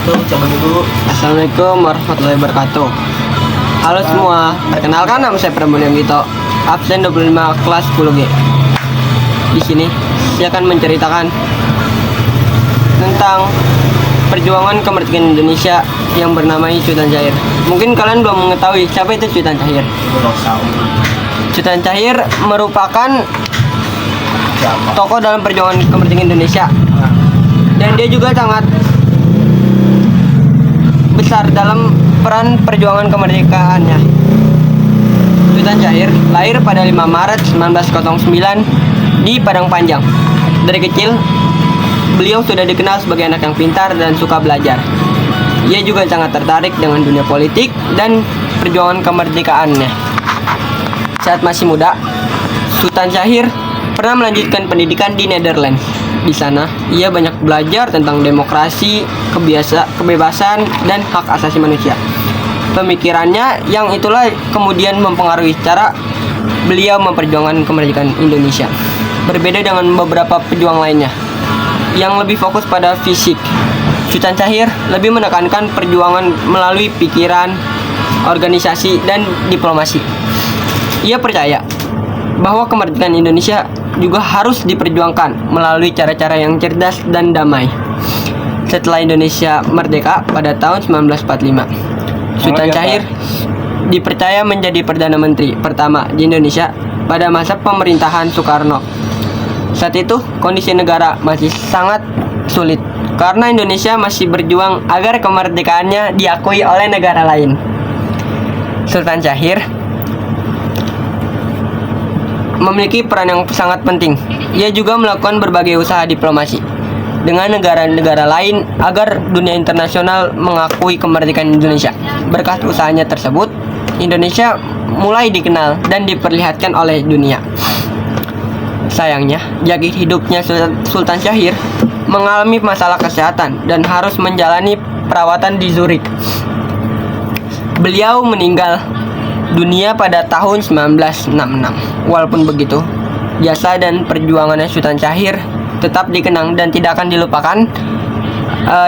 Tuh, coba dulu. Assalamualaikum warahmatullahi wabarakatuh. Halo semua, perkenalkan nama saya Pramudia Gito, absen 25 kelas 10G. Di sini saya akan menceritakan tentang perjuangan kemerdekaan Indonesia yang bernama Sutan Syahrir. Mungkin kalian belum mengetahui siapa itu Sutan Syahrir. Sutan Syahrir merupakan tokoh dalam perjuangan kemerdekaan Indonesia, dan dia juga sangat besar dalam peran perjuangan kemerdekaannya. Sutan Syahrir lahir pada 5 Maret 1909 di Padang Panjang. Dari kecil, beliau sudah dikenal sebagai anak yang pintar dan suka belajar. Ia juga sangat tertarik dengan dunia politik dan perjuangan kemerdekaannya. Saat masih muda, Sutan Syahrir pernah melanjutkan pendidikan di Netherlands. Di sana, ia banyak belajar tentang demokrasi, kebebasan, dan hak asasi manusia. Pemikirannya yang itulah kemudian mempengaruhi cara beliau memperjuangkan kemerdekaan Indonesia. Berbeda dengan beberapa pejuang lainnya yang lebih fokus pada fisik, Sutan Syahrir lebih menekankan perjuangan melalui pikiran, organisasi, dan diplomasi. Ia percaya bahwa kemerdekaan Indonesia juga harus diperjuangkan melalui cara-cara yang cerdas dan damai. Setelah Indonesia merdeka pada tahun 1945, Sutan Syahrir dipercaya menjadi Perdana Menteri pertama di Indonesia pada masa pemerintahan Soekarno. Saat itu, kondisi negara masih sangat sulit karena Indonesia masih berjuang agar kemerdekaannya diakui oleh negara lain. Sutan Syahrir memiliki peran yang sangat penting. Ia juga melakukan berbagai usaha diplomasi dengan negara-negara lain agar dunia internasional mengakui kemerdekaan Indonesia. Berkat usahanya tersebut, Indonesia mulai dikenal dan diperlihatkan oleh dunia. Sayangnya, jangka hidupnya Sutan Syahrir mengalami masalah kesehatan dan harus menjalani perawatan di Zurich. Beliau meninggal dunia pada tahun 1966. Walaupun begitu, jasa dan perjuangannya Sutan Syahrir tetap dikenang dan tidak akan dilupakan,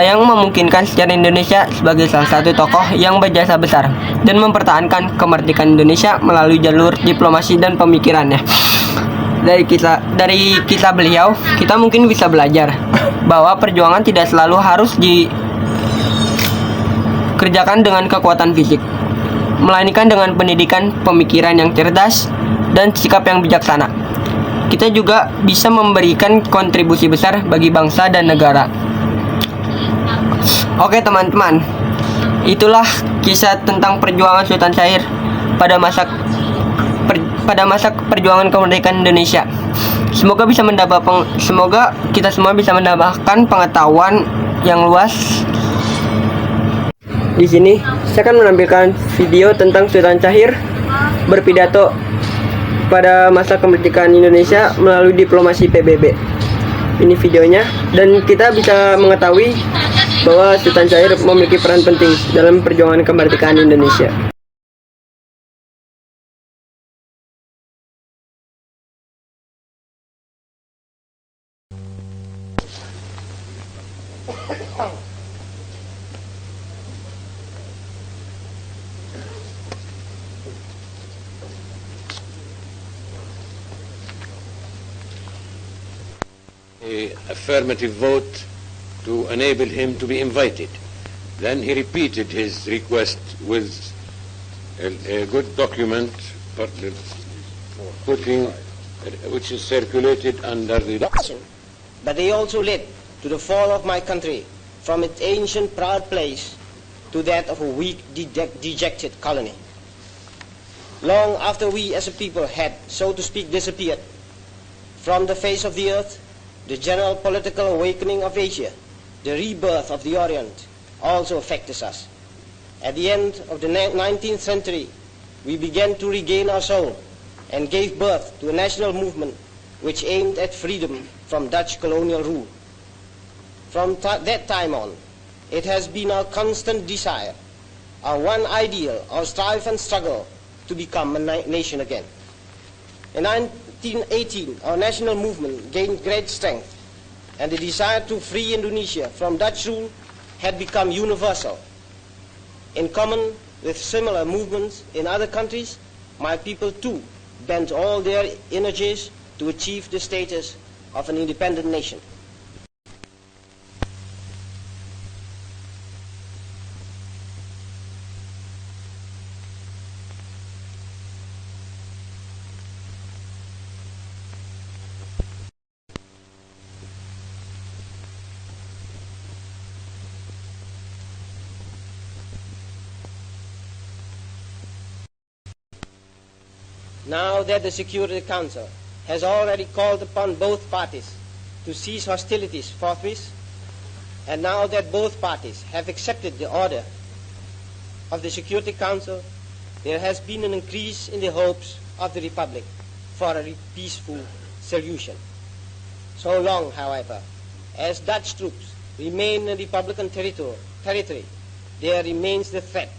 yang memungkinkan sejarah Indonesia sebagai salah satu tokoh yang berjasa besar dan mempertahankan kemerdekaan Indonesia melalui jalur diplomasi dan pemikirannya. Dari kisah beliau, kita mungkin bisa belajar bahwa perjuangan tidak selalu harus dikerjakan dengan kekuatan fisik, melainkan dengan pendidikan, pemikiran yang cerdas, dan sikap yang bijaksana. Kita juga bisa memberikan kontribusi besar bagi bangsa dan negara. Oke teman-teman, itulah kisah tentang perjuangan Sutan Syahrir pada masa perjuangan kemerdekaan Indonesia. Semoga kita semua bisa mendapatkan pengetahuan yang luas. Di sini saya akan menampilkan video tentang Sutan Syahrir berpidato pada masa kemerdekaan Indonesia melalui diplomasi PBB. Ini videonya, dan kita bisa mengetahui bahwa Sutan Syahrir memiliki peran penting dalam perjuangan kemerdekaan Indonesia. Affirmative vote to enable him to be invited. Then he repeated his request with a good document which is circulated under the... But they also led to the fall of my country from its ancient proud place to that of a weak, dejected colony. Long after we as a people had, so to speak, disappeared from the face of the earth, the general political awakening of Asia, the rebirth of the Orient, also affected us. At the end of the 19th century, we began to regain our soul and gave birth to a national movement which aimed at freedom from Dutch colonial rule. From that time on, it has been our constant desire, our one ideal, our strive and struggle to become a nation again. In 1918, our national movement gained great strength, and the desire to free Indonesia from Dutch rule had become universal. In common with similar movements in other countries, my people too bent all their energies to achieve the status of an independent nation. Now that the Security Council has already called upon both parties to cease hostilities forthwith, and now that both parties have accepted the order of the Security Council, there has been an increase in the hopes of the Republic for a peaceful solution. So long, however, as Dutch troops remain in Republican territory, there remains the threat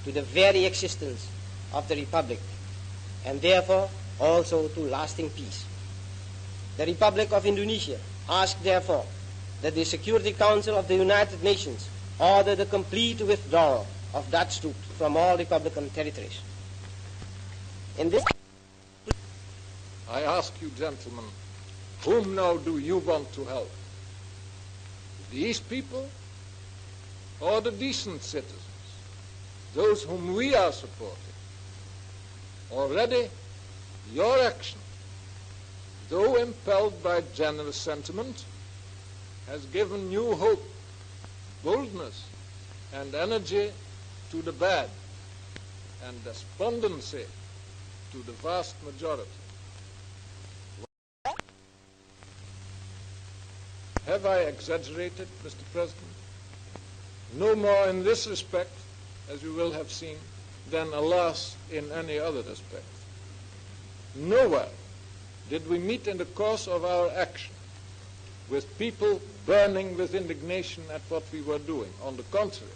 to the very existence of the Republic, and therefore also to lasting peace. The Republic of Indonesia asks therefore that the Security Council of the United Nations order the complete withdrawal of Dutch troops from all Republican territories. In this, I ask you, gentlemen, whom now do you want to help? These people or the decent citizens, those whom we are supporting? Already, your action, though impelled by generous sentiment, has given new hope, boldness, and energy to the bad, and despondency to the vast majority. Have I exaggerated, Mr. President? No more in this respect, as you will have seen, than, alas, in any other respect. Nowhere did we meet in the course of our action with people burning with indignation at what we were doing. On the contrary,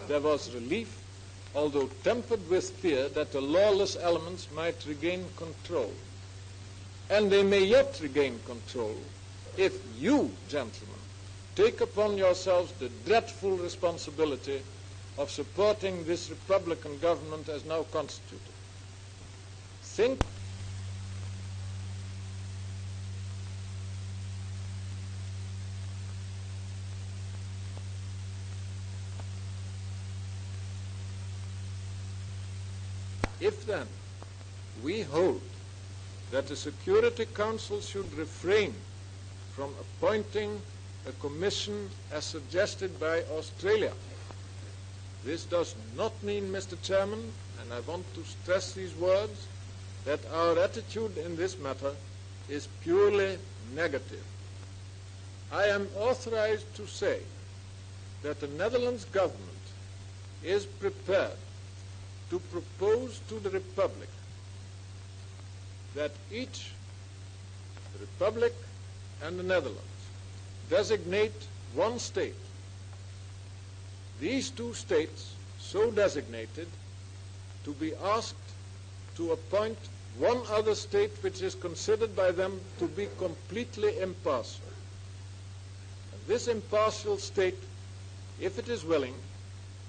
there was relief, although tempered with fear that the lawless elements might regain control. And they may yet regain control if you, gentlemen, take upon yourselves the dreadful responsibility of supporting this Republican government as now constituted. Think if then we hold that the Security Council should refrain from appointing a commission as suggested by Australia, this does not mean, Mr. Chairman, and I want to stress these words, that our attitude in this matter is purely negative. I am authorized to say that the Netherlands government is prepared to propose to the Republic that each, the Republic and the Netherlands, designate one state. These two states, so designated, to be asked to appoint one other state which is considered by them to be completely impartial. And this impartial state, if it is willing,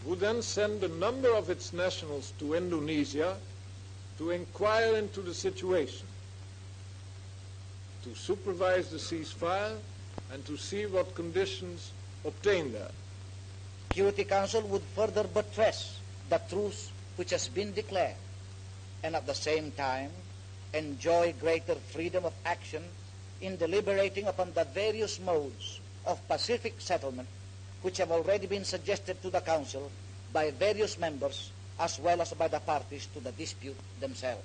would then send a number of its nationals to Indonesia to inquire into the situation, to supervise the ceasefire, and to see what conditions obtain there. Security Council would further buttress the truce which has been declared, and at the same time enjoy greater freedom of action in deliberating upon the various modes of pacific settlement which have already been suggested to the Council by various members as well as by the parties to the dispute themselves.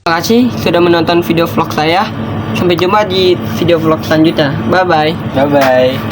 Terima kasih sudah menonton video vlog saya. Sampai jumpa di video vlog selanjutnya. Bye bye. Bye bye.